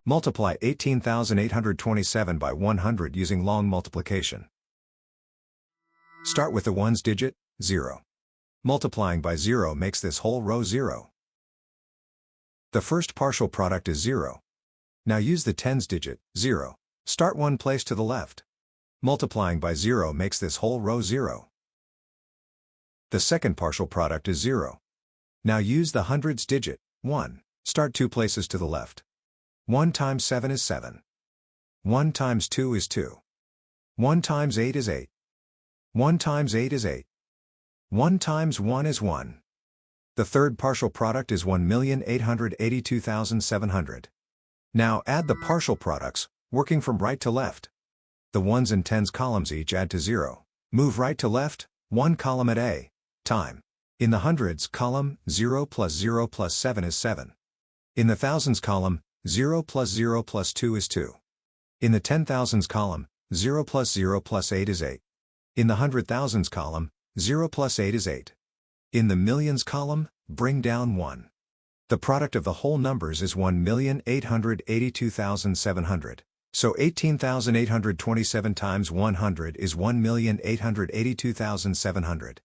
Multiply 18,827 by 100 using long multiplication. Start with the ones digit, 0. Multiplying by 0 makes this whole row 0. The first partial product is 0. Now use the tens digit, 0. Start one place to the left. Multiplying by 0 makes this whole row 0. The second partial product is 0. Now use the hundreds digit, 1. Start two places to the left. 1 times 7 is 7. 1 times 2 is 2. 1 times 8 is 8. 1 times 8 is 8. 1 times 1 is 1. The third partial product is 1,882,700. Now add the partial products, working from right to left. The ones and tens columns each add to 0. Move right to left, 1 column at A time. In the hundreds column, 0 plus 0 plus 7 is 7. In the thousands column, 0 plus 0 plus 2 is 2. In the 10,000s column, 0 plus 0 plus 8 is 8. In the 100,000s column, 0 plus 8 is 8. In the millions column, bring down 1. The product of the whole numbers is 1,882,700. So 18,827 times 100 is 1,882,700.